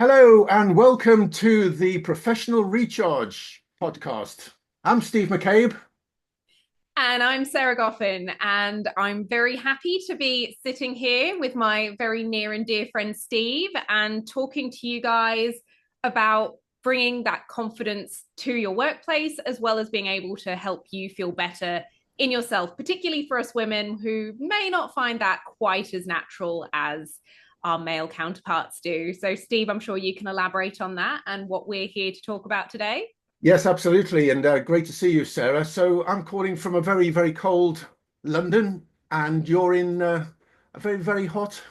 Hello and welcome to the Professional Recharge podcast. I'm Steve McCabe. And I'm Sarah Goffin, and I'm very happy to be sitting here with my very near and dear friend Steve and talking to you guys about bringing that confidence to your workplace, as well as being able to help you feel better in yourself, particularly for us women who may not find that quite as natural as our male counterparts do. So, Steve, I'm sure you can elaborate on that and what we're here to talk about today. Yes, absolutely. And great to see you, Sarah. So I'm calling from a very, very cold London, and you're in a very, very hot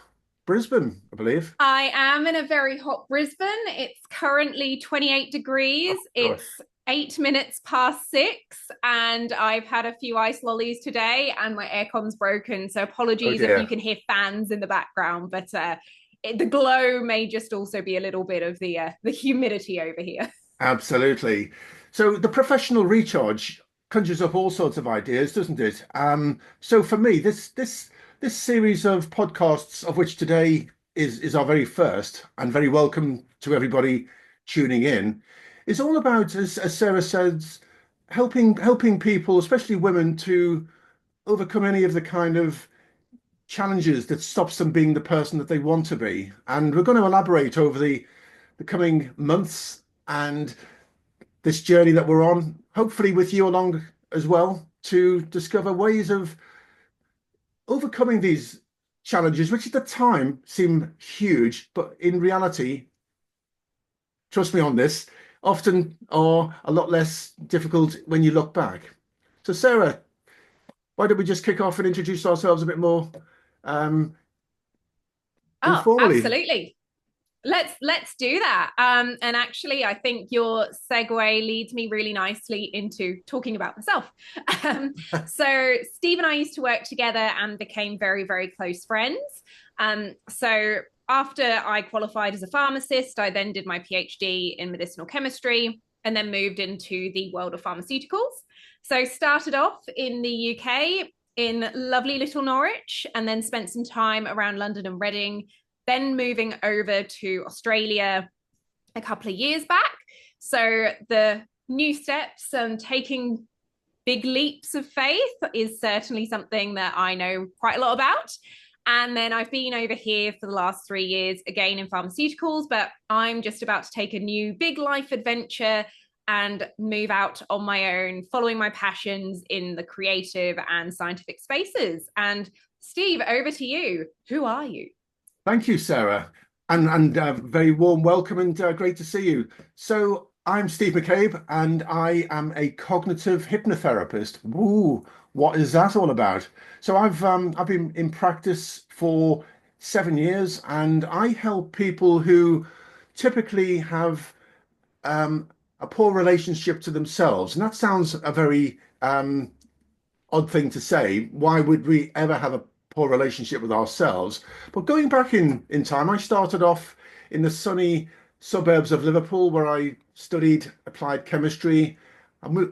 Brisbane, I believe. I am in a very hot Brisbane. It's currently 28 Oh, degrees. gosh. It's 8 minutes past 6, and I've had a few ice lollies today, and my aircon's broken. So Oh, apologies if you dear. can hear fans in the background, but the glow may just also be a little bit of the humidity over here. Absolutely. So the professional recharge conjures up all sorts of ideas, doesn't it? So for me, this series of podcasts, of which today is our very first, and very welcome to everybody tuning in, is all about, as Sarah says, helping people, especially women, to overcome any of the kind of challenges that stops them being the person that they want to be. And we're going to elaborate over the coming months and this journey that we're on, hopefully with you along as well, to discover ways of overcoming these challenges, which at the time seem huge, but in reality, trust me on this, often are a lot less difficult when you look back. So, Sarah, why don't we just kick off and introduce ourselves a bit more um, Oh, informally? absolutely. Let's do that. And actually, I think your segue leads me really nicely into talking about myself. So Steve and I used to work together and became very, very close friends. So after I qualified as a pharmacist, I then did my PhD in medicinal chemistry and then moved into the world of pharmaceuticals. So started off in the UK in lovely little Norwich, and then spent some time around London and Reading, then moving over to Australia a couple of years back. So the new steps and taking big leaps of faith is certainly something that I know quite a lot about. And then I've been over here for the last 3 years, again in pharmaceuticals, but I'm just about to take a new big life adventure and move out on my own, following my passions in the creative and scientific spaces. And Steve, over to you. Who are you? Thank you, Sarah, and very warm welcome and great to see you. So I'm Steve McCabe, and I am a cognitive hypnotherapist. Ooh, what is that all about? So I've been in practice for 7 years, and I help people who typically have a poor relationship to themselves. And that sounds a very odd thing to say. Why would we ever have a poor relationship with ourselves? But going back in time, I started off in the sunny suburbs of Liverpool, where I studied applied chemistry.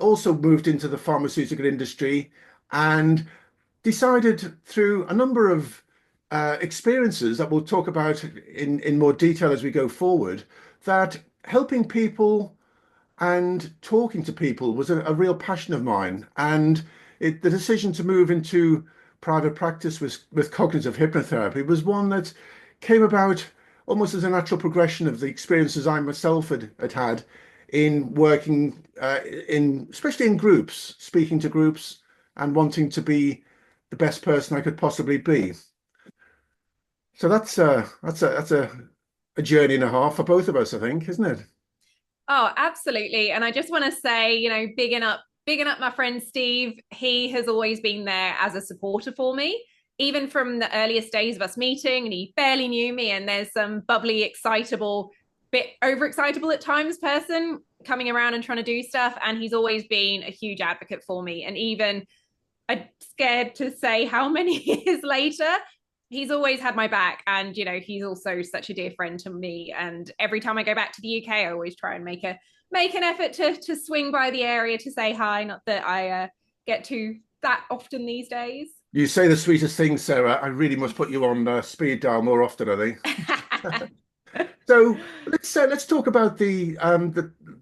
Also moved into the pharmaceutical industry and decided through a number of experiences that we'll talk about in more detail as we go forward, that helping people and talking to people was a real passion of mine. And the decision to move into private practice with cognitive hypnotherapy was one that came about almost as a natural progression of the experiences I myself had in working especially in groups, speaking to groups and wanting to be the best person I could possibly be. So that's a journey and a half for both of us, I think, isn't it? Oh, absolutely. And I just want to say, bigging up my friend Steve. He has always been there as a supporter for me, even from the earliest days of us meeting, and he barely knew me. And there's some bubbly, excitable, bit overexcitable at times person coming around and trying to do stuff. And he's always been a huge advocate for me. And even I'm scared to say how many years later, he's always had my back. And he's also such a dear friend to me, and every time I go back to the UK, I always try and make an effort to swing by the area to say hi. Not that I get to that often these days. You say the sweetest things, Sarah. I really must put you on speed dial more often, I think. So let's talk about the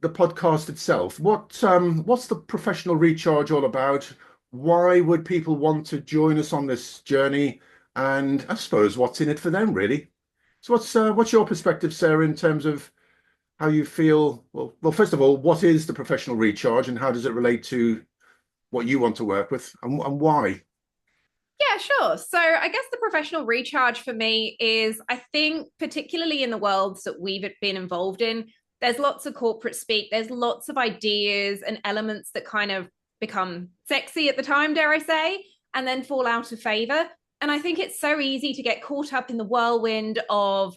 podcast itself. What's the professional recharge all about? Why would people want to join us on this journey? And I suppose what's in it for them, really? So what's your perspective, Sarah, in terms of how you feel? Well, first of all, what is the professional recharge, and how does it relate to what you want to work with, and why? Yeah, sure. So I guess the professional recharge for me is, I think, particularly in the worlds that we've been involved in, there's lots of corporate speak, there's lots of ideas and elements that kind of become sexy at the time, dare I say, and then fall out of favor. And I think it's so easy to get caught up in the whirlwind of,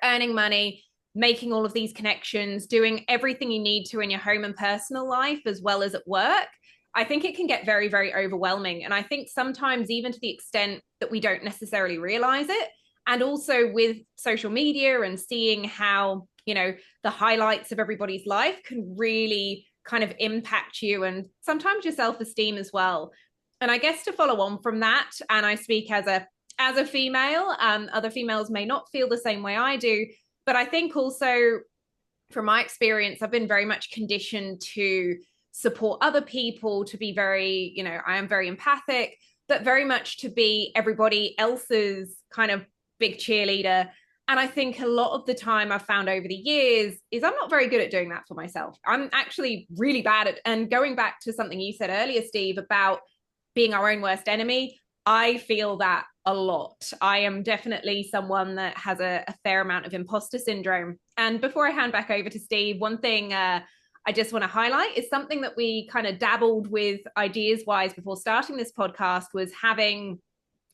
earning money, making all of these connections, doing everything you need to in your home and personal life as well as at work. I think it can get very, very overwhelming. And I think sometimes, even to the extent that we don't necessarily realize it. And also with social media and seeing how, the highlights of everybody's life can really kind of impact you and sometimes your self-esteem as well. And I guess to follow on from that, and I speak as a female, other females may not feel the same way I do, but I think also from my experience, I've been very much conditioned to support other people, to be very, I am very empathic, but very much to be everybody else's kind of big cheerleader. And I think a lot of the time I've found over the years is I'm not very good at doing that for myself. I'm actually really bad at, and going back to something you said earlier, Steve, about being our own worst enemy, I feel that a lot. I am definitely someone that has a fair amount of imposter syndrome. And before I hand back over to Steve, one thing I just want to highlight is something that we kind of dabbled with ideas wise before starting this podcast, was having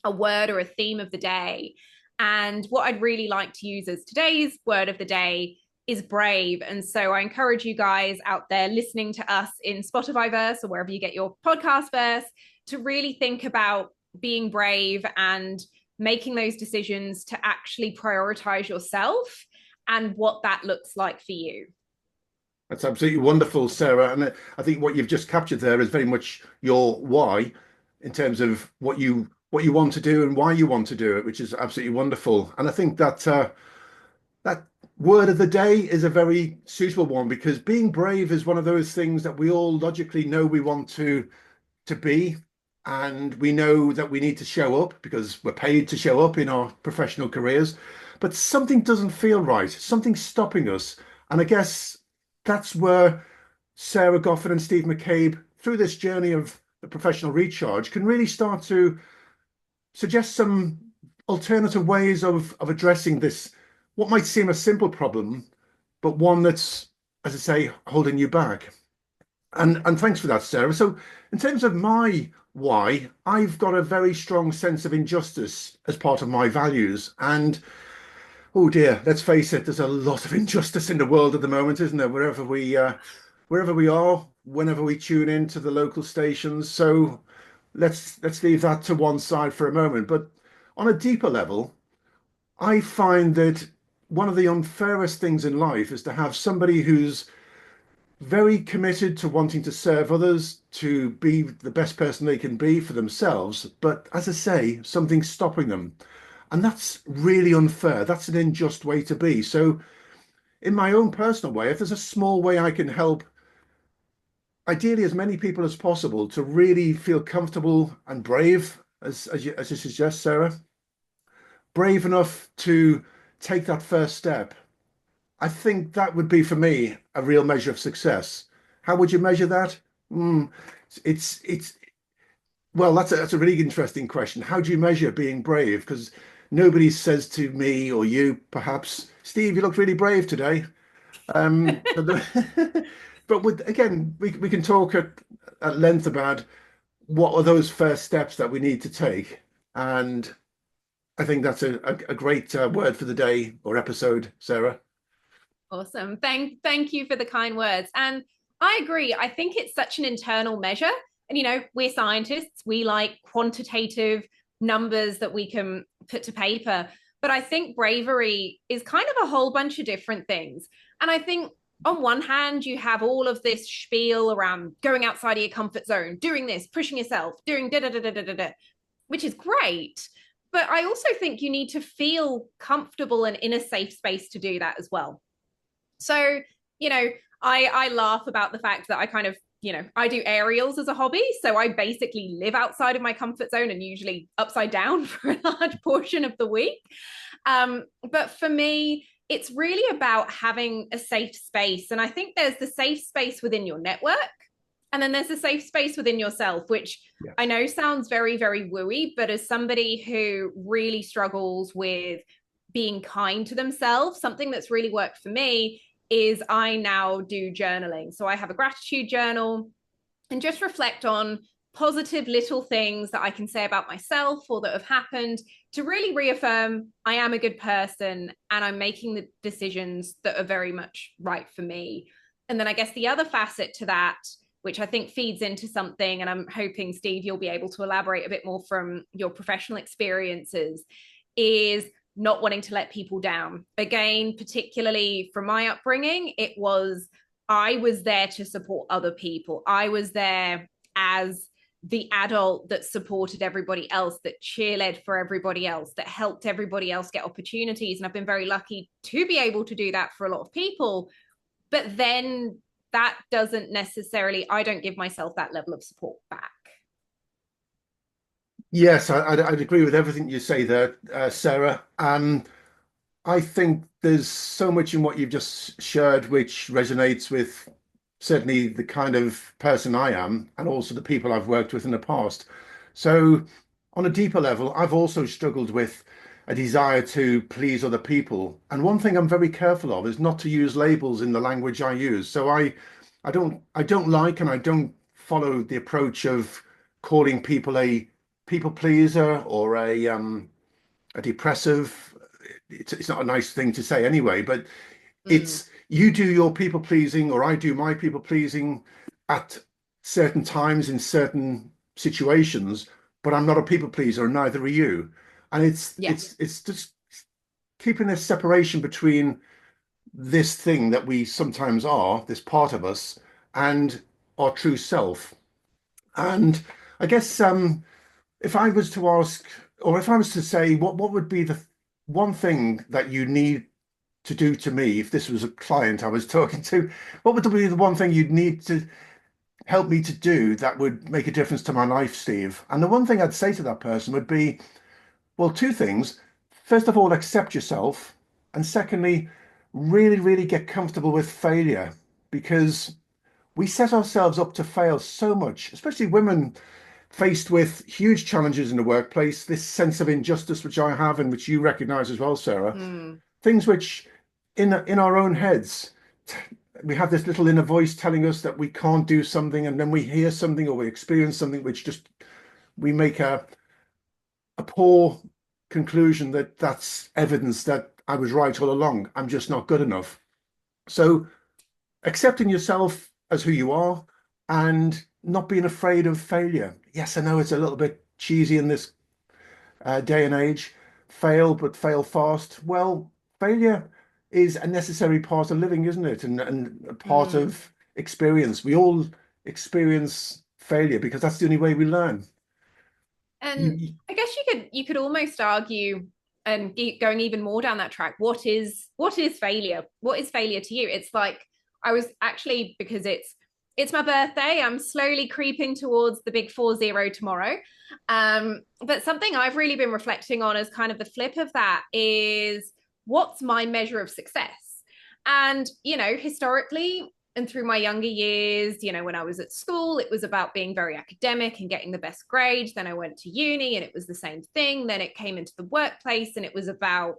a word or a theme of the day. And what I'd really like to use as today's word of the day is brave. And so I encourage you guys out there listening to us in Spotify verse or wherever you get your podcast verse to really think about being brave and making those decisions to actually prioritize yourself and what that looks like for you. That's absolutely wonderful, Sarah. And I think what you've just captured there is very much your why in terms of what you want to do and why you want to do it, which is absolutely wonderful. And I think that that word of the day is a very suitable one, because being brave is one of those things that we all logically know we want to be, and we know that we need to show up because we're paid to show up in our professional careers, but something doesn't feel right, something's stopping us. And I guess that's where Sarah Goffin and Steve McCabe, through this journey of the professional recharge, can really start to suggest some alternative ways of addressing this, what might seem a simple problem, but one that's, as I say, holding you back. And thanks for that, Sarah. So in terms of my why, I've got a very strong sense of injustice as part of my values. And oh dear, let's face it, there's a lot of injustice in the world at the moment, isn't there? Wherever we are, whenever we tune in to the local stations. So let's leave that to one side for a moment. But on a deeper level, I find that one of the unfairest things in life is to have somebody who's very committed to wanting to serve others, to be the best person they can be for themselves. But as I say, something's stopping them. And that's really unfair. That's an unjust way to be. So, in my own personal way, if there's a small way I can help, ideally as many people as possible, to really feel comfortable and brave, as you suggest, Sarah, brave enough to take that first step, I think that would be for me a real measure of success. How would you measure that? Mm, it's well, that's a really interesting question. How do you measure being brave? Because nobody says to me or you, perhaps, Steve, you look really brave today. But again, we can talk at length about what are those first steps that we need to take. And I think that's a great word for the day or episode, Sarah. Awesome. Thank you for the kind words. And I agree. I think it's such an internal measure. And we're scientists. We like quantitative numbers that we can put to paper. But I think bravery is kind of a whole bunch of different things. And I think on one hand, you have all of this spiel around going outside of your comfort zone, doing this, pushing yourself, doing da da da da da da, which is great. but I also think you need to feel comfortable and in a safe space to do that as well. So, you know, I laugh about the fact that I kind of, I do aerials as a hobby. So I basically live outside of my comfort zone and usually upside down for a large portion of the week. But for me, it's really about having a safe space. And I think there's the safe space within your network. And then there's a safe space within yourself, which Yeah. I know sounds very, very wooey, but as somebody who really struggles with being kind to themselves, something that's really worked for me is I now do journaling. So I have a gratitude journal and just reflect on positive little things that I can say about myself or that have happened to really reaffirm I am a good person and I'm making the decisions that are very much right for me. And then I guess the other facet to that, which I think feeds into something, and I'm hoping, Steve, you'll be able to elaborate a bit more from your professional experiences, is not wanting to let people down. Again, particularly from my upbringing, it was I was there to support other people. I was there as the adult that supported everybody else, that cheerled for everybody else, that helped everybody else get opportunities. And I've been very lucky to be able to do that for a lot of people. But then that doesn't necessarily, I don't give myself that level of support back. Yes, I'd agree with everything you say there, Sarah. I think there's so much in what you've just shared which resonates with certainly the kind of person I am and also the people I've worked with in the past. So, on a deeper level, I've also struggled with a desire to please other people. And one thing I'm very careful of is not to use labels in the language I use. So I don't like and I don't follow the approach of calling people a people pleaser or a depressive. It's not a nice thing to say anyway, but Mm, it's you do your people pleasing or I do my people pleasing at certain times in certain situations, but I'm not a people pleaser and neither are you. And it's yeah. it's it's just keeping this separation between this thing that we sometimes are, this part of us, and our true self. And I guess if I was to ask, or if I was to say, what would be the one thing that you need to do to me if this was a client I was talking to? What would be the one thing you'd need to help me to do that would make a difference to my life, Steve? And the one thing I'd say to that person would be, well, two things. First of all, accept yourself. And secondly, really, really get comfortable with failure because we set ourselves up to fail so much, especially women faced with huge challenges in the workplace, this sense of injustice, which I have and which you recognize as well, Sarah, Mm, things which in our own heads, we have this little inner voice telling us that we can't do something, and then we hear something or we experience something which just we make a poor conclusion that that's evidence that I was right all along. I'm just not good enough. So accepting yourself as who you are and not being afraid of failure. Yes, I know it's a little bit cheesy in this day and age. Fail, but fail fast. Well, failure is a necessary part of living, isn't it? And a part mm. of experience. We all experience failure because that's the only way we learn. And I guess you could almost argue and going even more down that track. What is failure? What is failure to you? It's like I was actually, because it's my birthday. I'm slowly creeping towards the big 40 tomorrow. But something I've really been reflecting on as kind of the flip of that is what's my measure of success? And, historically, and through my younger years, when I was at school, it was about being very academic and getting the best grades. Then I went to uni and it was the same thing. Then it came into the workplace and it was about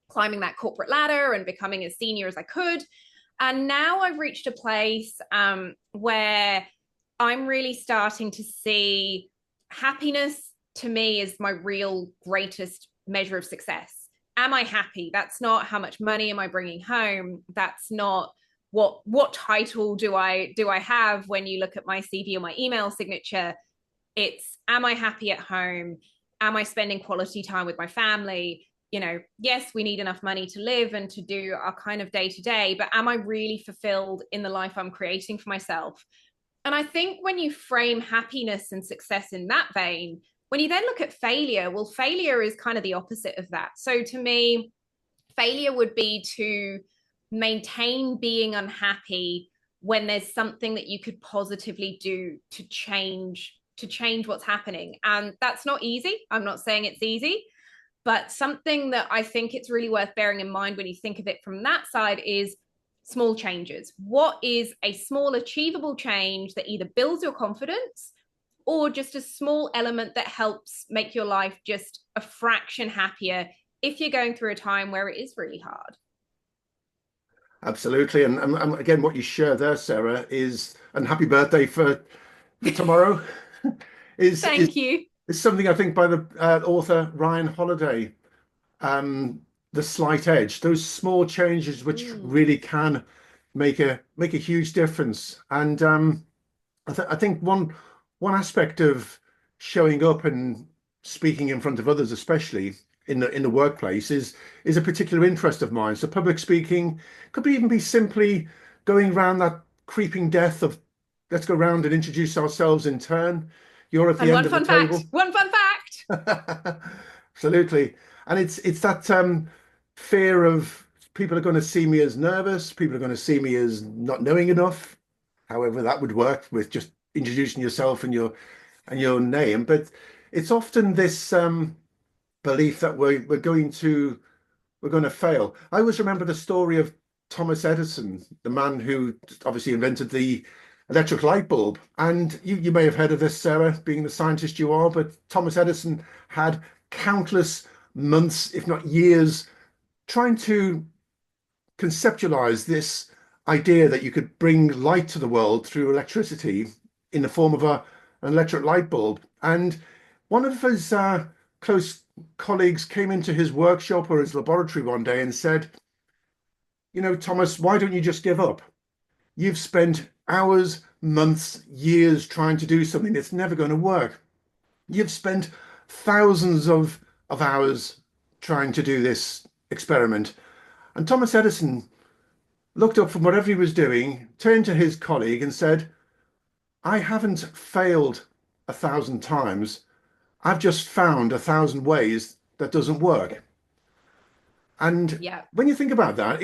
climbing that corporate ladder and becoming as senior as I could. And now I've reached a place where I'm really starting to see happiness to me is my real greatest measure of success. Am I happy? That's not how much money am I bringing home. That's not what title do I have when you look at my CV or my email signature. It's, am I happy at home? Am I spending quality time with my family? Yes, we need enough money to live and to do our kind of day to day, but am I really fulfilled in the life I'm creating for myself? And I think when you frame happiness and success in that vein, when you then look at failure, well, failure is kind of the opposite of that. So to me, failure would be to maintain being unhappy when there's something that you could positively do to change what's happening. And that's not easy. I'm not saying it's easy, but something that I think it's really worth bearing in mind when you think of it from that side is small changes. What is a small achievable change that either builds your confidence or just a small element that helps make your life just a fraction happier if you're going through a time where it is really hard? Absolutely. And again, what you share there, Sarah, is, and happy birthday for tomorrow, is is Thank you. is something I think by the author Ryan Holiday. Um, the slight edge, those small changes which really can make a huge difference. And I think one aspect of showing up and speaking in front of others, especially in the workplace, is a particular interest of mine. So public speaking could even be simply going around that creeping death of let's go around and introduce ourselves in turn. You're at the And end of the table. one fun fact. Absolutely. And it's that fear of people are going to see me as nervous, people are going to see me as not knowing enough. However, that would work with just introducing yourself and your name. But it's often this belief that we're going to fail. I always remember the story of Thomas Edison, the man who obviously invented the electric light bulb. And you may have heard of this, Sarah, being the scientist you are, but Thomas Edison had countless months, if not years, trying to conceptualize this idea that you could bring light to the world through electricity in the form of an electric light bulb. And one of his close colleagues came into his workshop or his laboratory one day and said, you know, Thomas, why don't you just give up? You've spent hours, months, years trying to do something that's never going to work. You've spent thousands of hours trying to do this experiment. And Thomas Edison looked up from whatever he was doing, turned to his colleague and said, I haven't failed 1,000 times. I've just found 1,000 ways that doesn't work. And Yeah. when you think about that,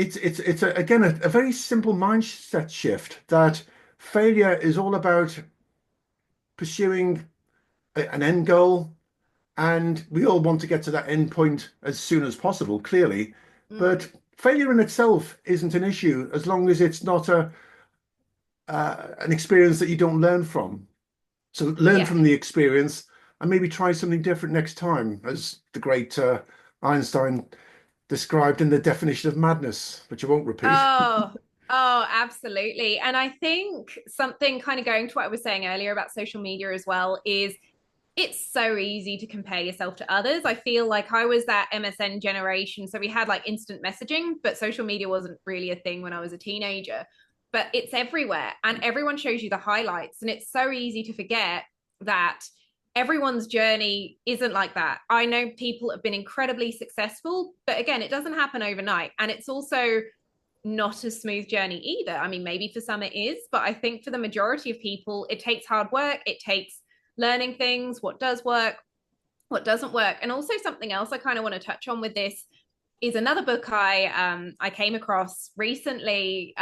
again a very simple mindset shift that failure is all about pursuing an end goal, and we all want to get to that end point as soon as possible, clearly. But failure in itself isn't an issue as long as it's not an experience that you don't learn from. So learn Yeah. from the experience and maybe try something different next time, as the great Einstein described in the definition of madness, which I won't repeat. Oh, oh, absolutely. And I think something kind of going to what I was saying earlier about social media as well is it's so easy to compare yourself to others. I feel like I was that MSN generation. So we had like instant messaging, but social media wasn't really a thing when I was a teenager. But it's everywhere and everyone shows you the highlights. And it's so easy to forget that everyone's journey isn't like that. I know people have been incredibly successful, but again, it doesn't happen overnight. And it's also not a smooth journey either. I mean, maybe for some it is, but I think for the majority of people, it takes hard work. It takes learning things, what does work, what doesn't work. And also something else I kind of want to touch on with this is another book I came across recently,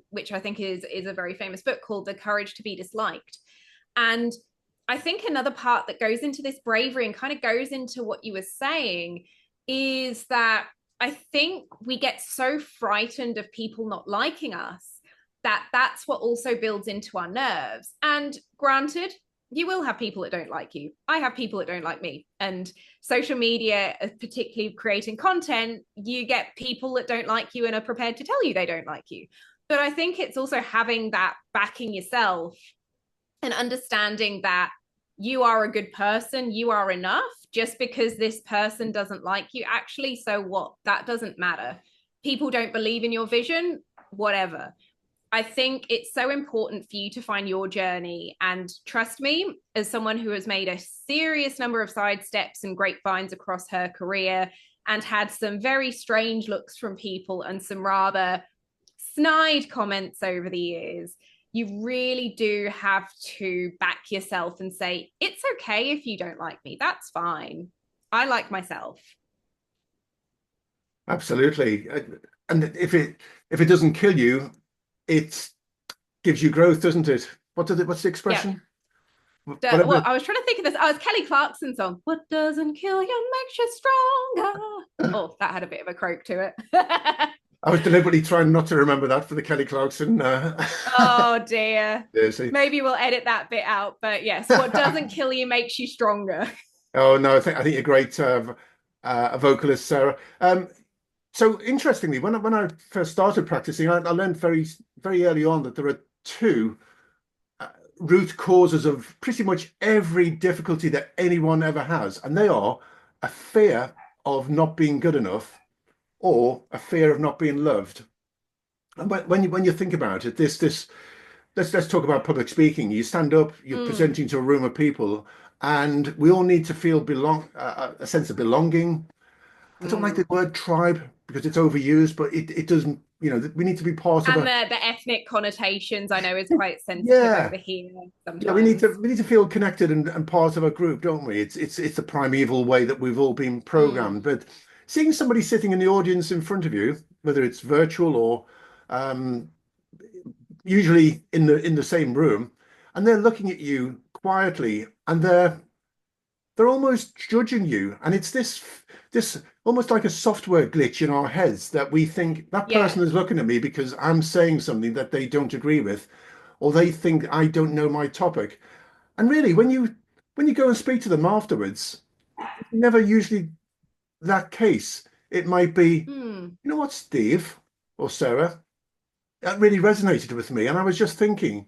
which I think is a very famous book called The Courage to Be Disliked. And I think another part that goes into this bravery and kind of goes into what you were saying is that I think we get so frightened of people not liking us that that's what also builds into our nerves. And granted, you will have people that don't like you. I have people that don't like me. And social media, particularly creating content, you get people that don't like you and are prepared to tell you they don't like you. But I think it's also having that backing yourself and understanding that you are a good person, you are enough. Just because this person doesn't like you, actually, so what? That doesn't matter. People don't believe in your vision, whatever. I think it's so important for you to find your journey. And trust me, as someone who has made a serious number of sidesteps and grapevines across her career and had some very strange looks from people and some rather snide comments over the years, you really do have to back yourself and say, it's okay if you don't like me. That's fine. I like myself. Absolutely. And if it doesn't kill you, it gives you growth, doesn't it? What's the Yeah. expression? Whatever. Well, I was trying to think of this. Oh, it's Kelly Clarkson's song. What doesn't kill you makes you stronger. Oh, that had a bit of a croak to it. I was deliberately trying not to remember that for the Kelly Clarkson. Oh dear. Yeah, see. Maybe we'll edit that bit out. But yes, what doesn't kill you makes you stronger. Oh no, I think you're great, a vocalist, Sarah. So interestingly, when I first started practicing, I learned very early on that there are two root causes of pretty much every difficulty that anyone ever has, and they are a fear of not being good enough or a fear of not being loved. And when you think about it, this let's talk about public speaking. You stand up, you're Mm, presenting to a room of people, and we all need to feel a sense of belonging. I don't like mm. the word tribe because it's overused, but it doesn't, we need to be part of And a, the ethnic connotations I know is quite sensitive yeah, over here yeah, we need to sometimes. we need to feel connected and part of a group, don't we? It's the primeval way that we've all been Mm, programmed. But seeing somebody sitting in the audience in front of you, whether it's virtual or um, usually in the same room, and they're looking at you quietly, and they're almost judging you, and it's this almost like a software glitch in our heads that we think that yeah. person is looking at me because I'm saying something that they don't agree with, or they think I don't know my topic. And really, when you go and speak to them afterwards, it's never usually that case. It might be, Mm, you know what, Steve or Sarah, that really resonated with me, and I was just thinking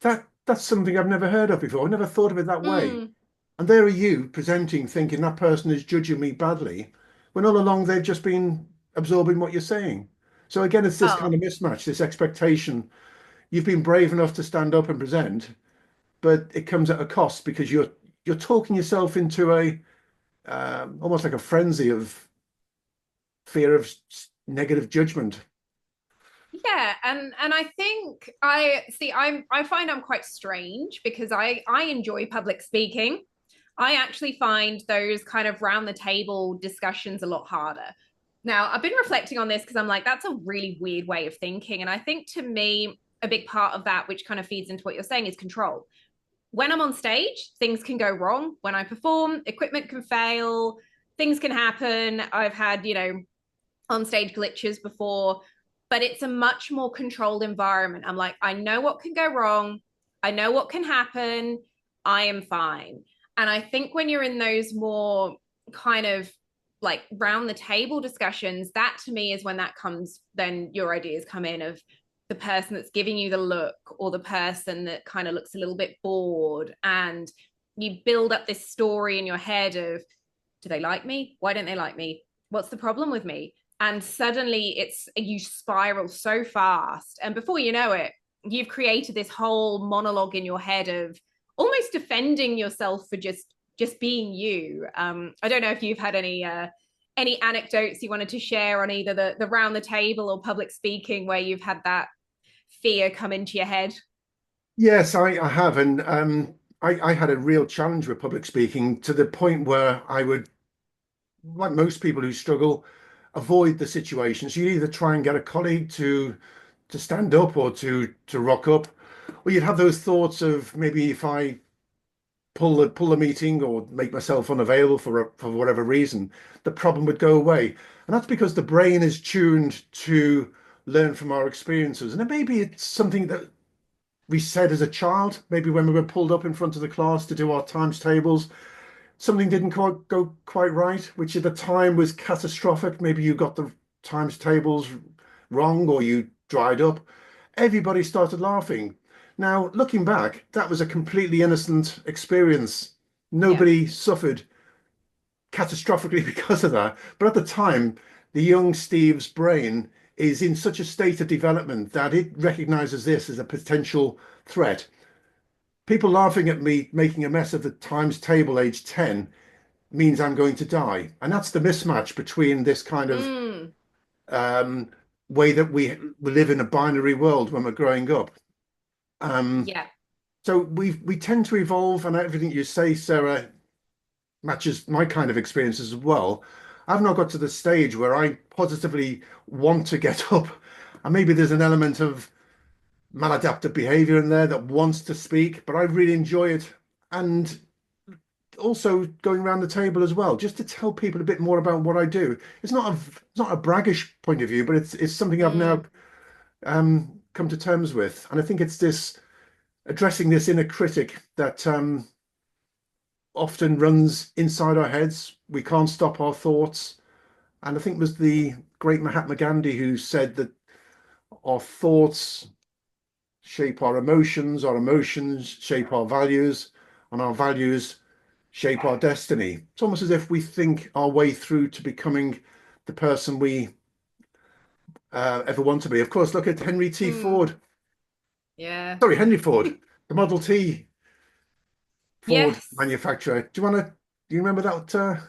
that's something I've never heard of before. I never thought of it that way. mm. And there are you presenting, thinking that person is judging me badly, when all along they've just been absorbing what you're saying. So again, it's this kind Oh, of mismatch, this expectation. You've been brave enough to stand up and present, but it comes at a cost because you're talking yourself into a almost like a frenzy of fear of negative judgment. yeah, and I think I find I'm quite strange because I enjoy public speaking. I actually find those kind of round the table discussions a lot harder. Now, I've been reflecting on this because I'm like, that's a really weird way of thinking. And I think to me, a big part of that, which kind of feeds into what you're saying, is control. When I'm on stage, things can go wrong. When I perform, equipment can fail, things can happen. I've had, on stage glitches before, but it's a much more controlled environment. I'm like, I know what can go wrong, I know what can happen, I am fine. And I think when you're in those more kind of like round the table discussions, that to me is when that comes, then your ideas come in of the person that's giving you the look or the person that kind of looks a little bit bored. And you build up this story in your head of, do they like me? Why don't they like me? What's the problem with me? And suddenly it's you spiral so fast, and before you know it, you've created this whole monologue in your head of almost defending yourself for just being you. I don't know if you've had any anecdotes you wanted to share on either the round the table or public speaking where you've had that fear come into your head. Yes, I have, and I had a real challenge with public speaking to the point where I would, like most people who struggle, avoid the situations. You either try and get a colleague to stand up or to rock up, or you'd have those thoughts of maybe if I pull the meeting or make myself unavailable for whatever reason, the problem would go away. And that's because the brain is tuned to learn from our experiences. And maybe it's something that we said as a child, maybe when we were pulled up in front of the class to do our times tables, something didn't go quite right, which at the time was catastrophic. Maybe you got the times tables wrong or you dried up. Everybody started laughing. Now, looking back, that was a completely innocent experience. Yeah. Nobody suffered catastrophically because of that. But at the time, the young Steve's brain is in such a state of development that it recognizes this as a potential threat. People laughing at me making a mess of the times table age 10 means I'm going to die. And that's the mismatch between this kind of Mm. um, way that we live in a binary world when we're growing up. Um, Yeah. so we tend to evolve, and everything you say, Sarah, matches my kind of experiences as well. I've not got to the stage where I positively want to get up, and maybe there's an element of maladaptive behavior in there that wants to speak, but I really enjoy it. And also going around the table as well, just to tell people a bit more about what I do. It's not a braggish point of view, but it's something I've now Mm. come to terms with. And I think it's this addressing this inner critic that often runs inside our heads. We can't stop our thoughts. And I think it was the great Mahatma Gandhi who said that our thoughts shape our emotions shape our values, and our values shape our destiny. It's almost as if we think our way through to becoming the person we ever want to be. Of course, look at Henry T. Mm. Ford. Yeah. Sorry, Henry Ford, the Model T Ford Yes. manufacturer. Do you remember that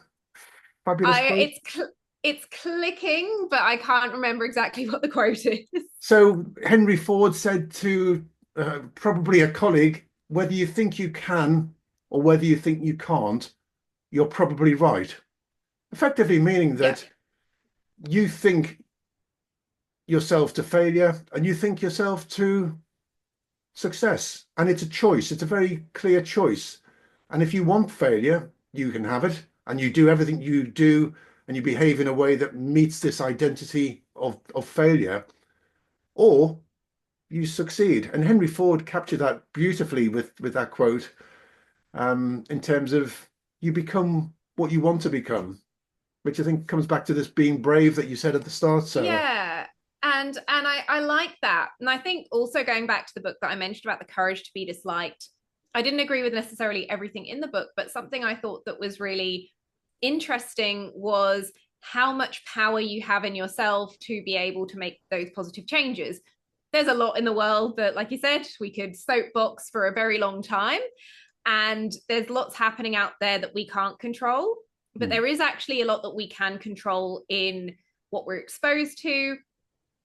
fabulous I quote? it's clicking, but I can't remember exactly what the quote is. So Henry Ford said to probably a colleague, whether you think you can or whether you think you can't, you're probably right. Effectively meaning Yep. that you think yourself to failure and you think yourself to success. And it's a choice. It's a very clear choice. And if you want failure, you can have it. And you do everything you do and you behave in a way that meets this identity of failure, or you succeed. And Henry Ford captured that beautifully with that quote, in terms of you become what you want to become, which I think comes back to this being brave that you said at the start, Sarah. Yeah. And I like that. And I think also going back to the book that I mentioned about the courage to be disliked, I didn't agree with necessarily everything in the book, but something I thought that was really interesting was how much power you have in yourself to be able to make those positive changes. There's a lot in the world that, like you said, we could soapbox for a very long time. And there's lots happening out there that we can't control. But Mm. there is actually a lot that we can control in what we're exposed to,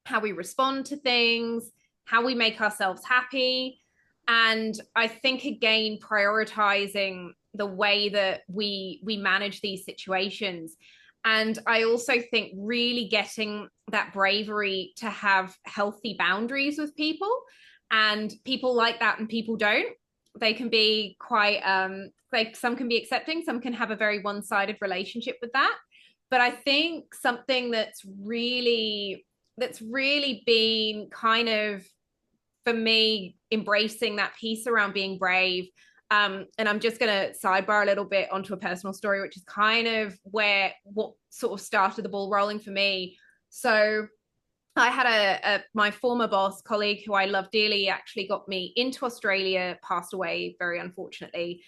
how we respond to things, how we make ourselves happy. And I think again, prioritizing the way that we manage these situations. And I also think really getting that bravery to have healthy boundaries with people. And people like that and people don't. They can be quite like some can be accepting, some can have a very one-sided relationship with that. But I think something that's really been kind of for me embracing that piece around being brave. And I'm just going to sidebar a little bit onto a personal story, which is kind of what sort of started the ball rolling for me. So I had my former boss colleague who I love dearly actually got me into Australia, passed away very unfortunately.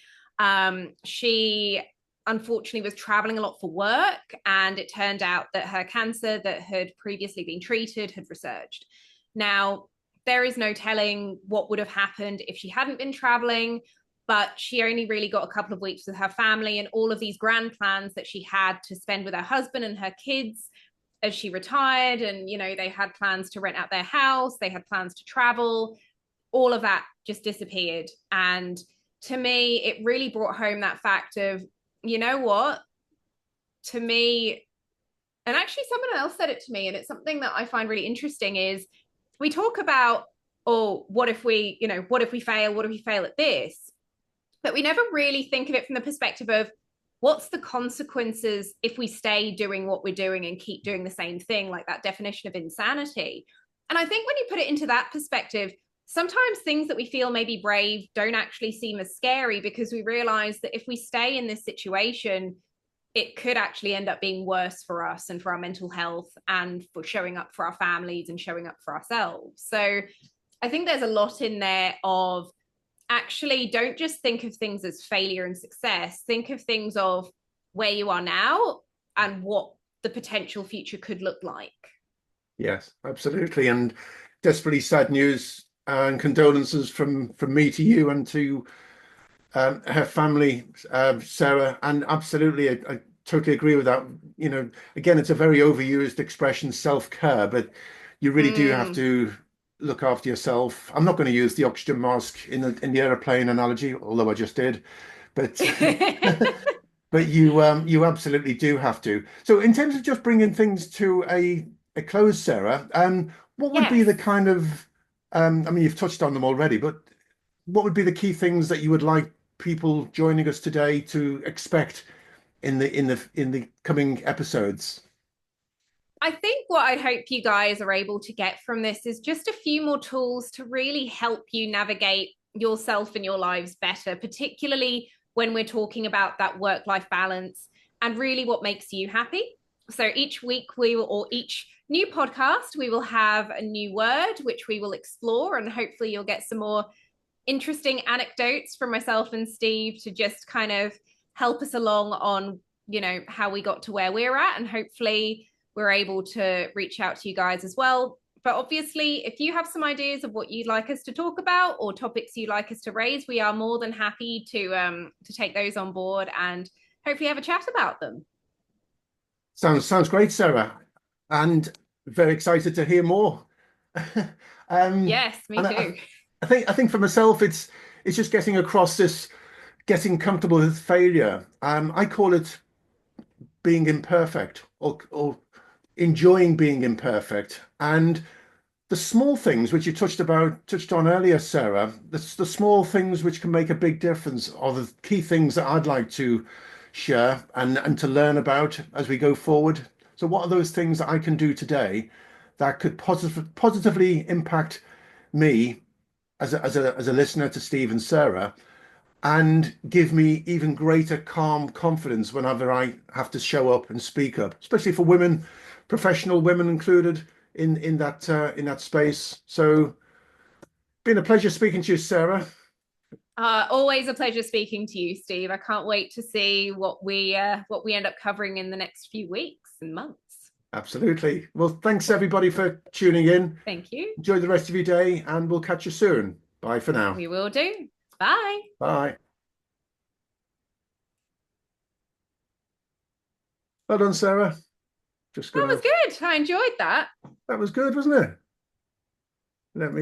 She unfortunately was traveling a lot for work, and it turned out that her cancer that had previously been treated had resurged. Now, there is no telling what would have happened if she hadn't been traveling, but she only really got a couple of weeks with her family, and all of these grand plans that she had to spend with her husband and her kids as she retired. And they had plans to rent out their house, they had plans to travel, all of that just disappeared. And to me it really brought home that fact of, you know what, to me, and actually someone else said it to me, and it's something that I find really interesting, is we talk about, oh, what if we fail, what if we fail at this, but we never really think of it from the perspective of what's the consequences if we stay doing what we're doing and keep doing the same thing, like that definition of insanity. And I think when you put it into that perspective, sometimes things that we feel maybe brave don't actually seem as scary, because we realize that if we stay in this situation, it could actually end up being worse for us and for our mental health and for showing up for our families and showing up for ourselves. So I think there's a lot in there of, actually don't just think of things as failure and success, think of things of where you are now and what the potential future could look like. Yes, absolutely. And desperately sad news and condolences from me to you and to her family, Sarah. And absolutely, I totally agree with that. Again, it's a very overused expression, self-care, but you really do have Mm, to look after yourself. I'm not going to use the oxygen mask in the airplane analogy, although I just did. But but you absolutely do have to. So in terms of just bringing things to a close, Sarah, what would be Yes. the kind of I mean, you've touched on them already, but what would be the key things that you would like people joining us today to expect in the coming episodes? I think what I hope you guys are able to get from this is just a few more tools to really help you navigate yourself and your lives better, particularly when we're talking about that work life balance and really what makes you happy. So each week or each new podcast, we will have a new word which we will explore, and hopefully you'll get some more interesting anecdotes from myself and Steve to just kind of help us along on, how we got to where we're at. And hopefully we're able to reach out to you guys as well. But obviously, if you have some ideas of what you'd like us to talk about or topics you'd like us to raise, we are more than happy to take those on board and hopefully have a chat about them. Sounds great, Sarah, and very excited to hear more. Yes, me And too. I think for myself, it's just getting across this, getting comfortable with failure. I call it being imperfect or enjoying being imperfect. And the small things which you touched on earlier, Sarah, the small things which can make a big difference are the key things that I'd like to share and to learn about as we go forward. So what are those things that I can do today that could positively impact me as a listener to Steve and Sarah, and give me even greater calm confidence whenever I have to show up and speak up, especially for women, professional women included in that space. So, been a pleasure speaking to you, Sarah. Always a pleasure speaking to you, Steve. I can't wait to see what we end up covering in the next few weeks and months. Absolutely. Well, thanks everybody for tuning in. Thank you. Enjoy the rest of your day, and we'll catch you soon. Bye for now. We will do. Bye. Bye. Well done, Sarah. Just That was gonna. good. I enjoyed that. That was good, wasn't it? Let me.